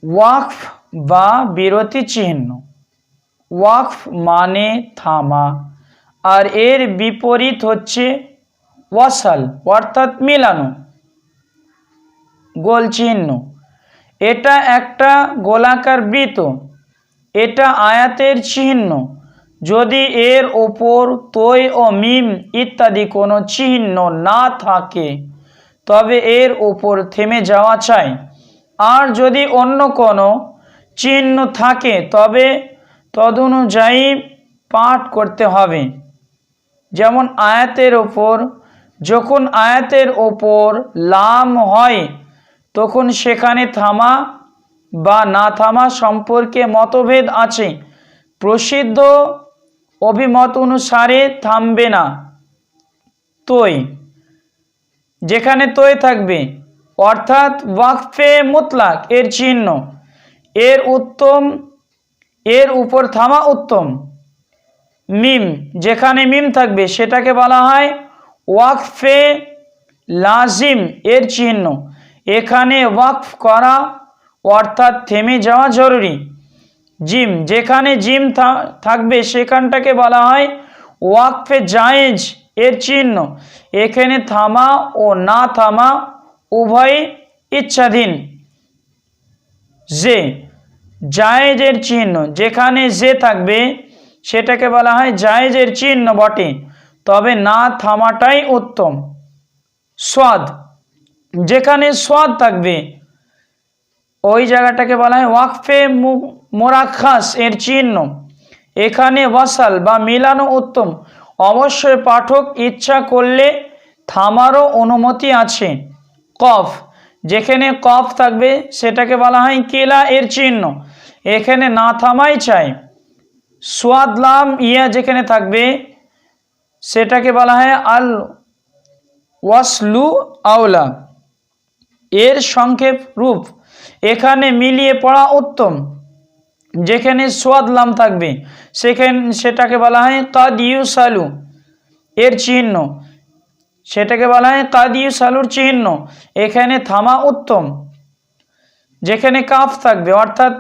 ওয়াকফ বা বিরতি চিহ্ন। ওয়াকফ মানে থামা, আর এর বিপরীত হচ্ছে ওয়াসাল অর্থাৎ মিলানো। গোল চিহ্ন, এটা একটা গোলাকার বৃত্ত, এটা আয়াতের চিহ্ন। যদি এর ওপর তৈ ও মিম ইত্যাদি কোনো চিহ্ন না থাকে তবে এর ওপর থেমে যাওয়া চাই, আর যদি অন্য কোনো চিহ্ন থাকে তবে তদনুযায়ী পাঠ করতে হবে। যেমন আয়াতের ওপর, যখন আয়াতের ওপর লাম হয় তখন সেখানে থামা বা না থামা সম্পর্কে মতভেদ আছে। প্রসিদ্ধ অভিমত অনুসারে থামবে না। তৈ, যেখানে তৈ থাকবে অর্থাৎ ওয়াকফে মুতলাক এর চিহ্ন, এর উপর থামা উত্তম। মিম, যেখানে মিম থাকবে সেটাকে বলা হয় ওয়াকফে লাজিম এর চিহ্ন, এখানে ওয়াকফ করা অর্থাৎ থেমে যাওয়া জরুরি। জিম, যেখানে জিম থাকবে সেখানটাকে বলা হয় ওয়াকফে জায়েজ এর চিহ্ন, এখানে থামা ও না থামা উভয় ইচ্ছাধীন। জে, জায়েজের চিহ্ন, যেখানে জে থাকবে সেটাকে বলা হয় জায়েজের চিহ্ন বটে, তবে না থামাটাই উত্তম। সোয়াদ, যেখানে সোয়াদ থাকবে ওই জায়গাটাকে বলা হয় ওয়াকফে মোরাক্খাস এর চিহ্ন, এখানে ওয়াসাল বা মিলানো উত্তম। অবশ্যই পাঠক ইচ্ছা করলে থামারও অনুমতি আছে। কফ, যেখানে কফ থাকবে সেটাকে বলা হয় কিলা এর চিহ্ন, এখানে না থামাই চাই। সোয়াদ লাম ইয়া যেখানে থাকবে সেটাকে বলা হয় আল ওয়াসলু আওলা এর সংক্ষেপ রূপ, এখানে মিলিয়ে পড়া উত্তম। যেখানে সোয়াদ লাম থাকবে সেটাকে বলা হয় কাদ ইউসালু এর চিহ্ন, সেটাকে বলা হয় কাদ ইউসালুর চিহ্ন, এখানে থামা উত্তম। যেখানে কাফ থাকবে অর্থাৎ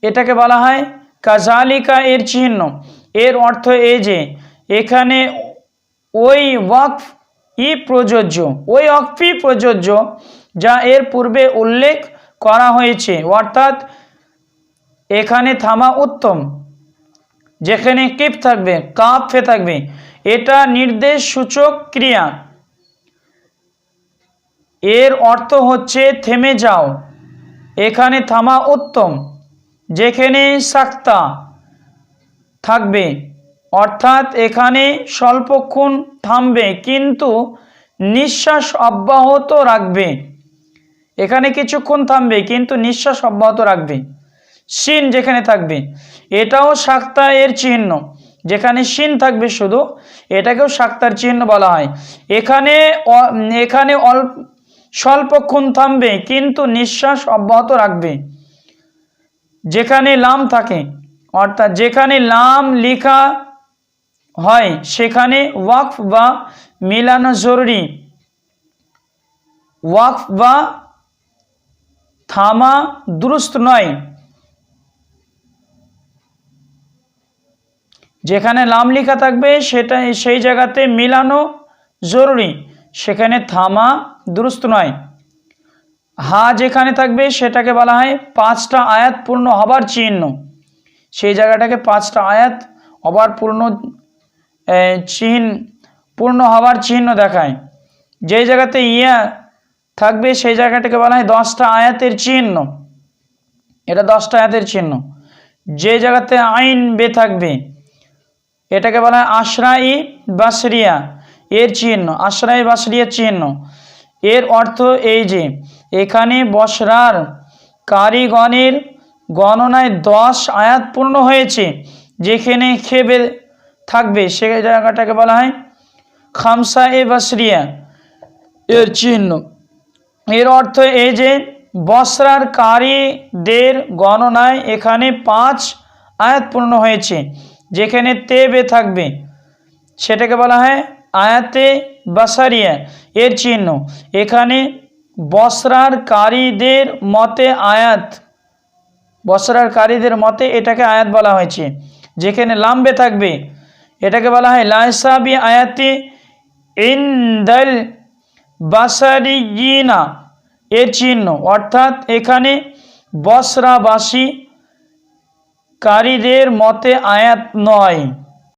এটাকে বলা হয় কাজালিকা এর চিহ্ন, এর অর্থ এই যে এখানে ওই ওয়াকফ প্রযোজ্য যা এর পূর্বে উল্লেখ করা হয়েছে, অর্থাৎ এখানে থামা উত্তম। যেখানে কিফ থাকবে কাফে থাকবে, এটা নির্দেশ সূচক ক্রিয়া, এর অর্থ হচ্ছে থেমে যাও, এখানে থামা উত্তম। যেখানে সাক্তা থাকবে অর্থাৎ এখানে স্বল্পক্ষণ থামবে কিন্তু নিঃশ্বাস অব্যাহত রাখবে, এখানে কিছুক্ষণ থামবে কিন্তু নিঃশ্বাস অব্যাহত রাখবে। শিন যেখানে থাকবে এটাও সাক্তা এর চিহ্ন, যেখানে শিন থাকবে শুধু এটাকেও সাক্তার চিহ্ন বলা হয়, এখানে স্বল্পক্ষণ থামবে কিন্তু নিঃশ্বাস অব্যাহত রাখবে। যেখানে লাম থাকে অর্থাৎ যেখানে লাম লেখা হয় সেখানে ওয়াকফ বা মিলানো জরুরি। ওয়াকফ বা থামা দুরুস্ত নয়। যেখানে লাম লেখা থাকবে সেই জায়গাতে মিলানো জরুরি, সেখানে থামা দুরুস্ত নয়। হা যেখানে থাকবে সেটাকে বলা হয় 5টা আয়াত পূর্ণ হবার চিহ্ন, সেই জায়গাটাকে 5টা আয়াত হবার পূর্ণ হবার চিহ্ন দেখায়। যেই জায়গাতে ইয়া থাকবে সেই জায়গাটাকে বলা হয় 10টা আয়াতের চিহ্ন, এটা 10টা আয়াতের চিহ্ন। যে জায়গাতে আইন বে থাকবে এটাকে বলা হয় আশরাই বাসরিয়া এর চিহ্ন, আশরাই বাসরিয়ার চিহ্ন, এর অর্থ এই যে এখানে বসরার কারিগণের গণনায় 10 আয়াত পূর্ণ হয়েছে। যেখানে খেবে থাকবে সেই জায়গাটাকে বলা হয় খামসা এ বাসরিয়া এর চিহ্ন, এর অর্থ এই যে বসরার কারীদের গণনায় এখানে 5 আয়াত পূর্ণ হয়েছে। যেখানে তেবে থাকবে সেটাকে বলা হয় আয়াতে বাসারিয়া এর চিহ্ন, এখানে বসরার কারীদের মতে আয়াত, বসরার কারীদের মতে এটাকে আয়াত বলা হয়েছে। যেখানে লাম্বে থাকবে এটাকে বলা হয় লাইসা বি আয়াতি ইনদাল বাসারিয়িনা, এর চিহ্ন, অর্থাৎ এখানে বসরাবাসী কারীদের মতে আয়াত নয়।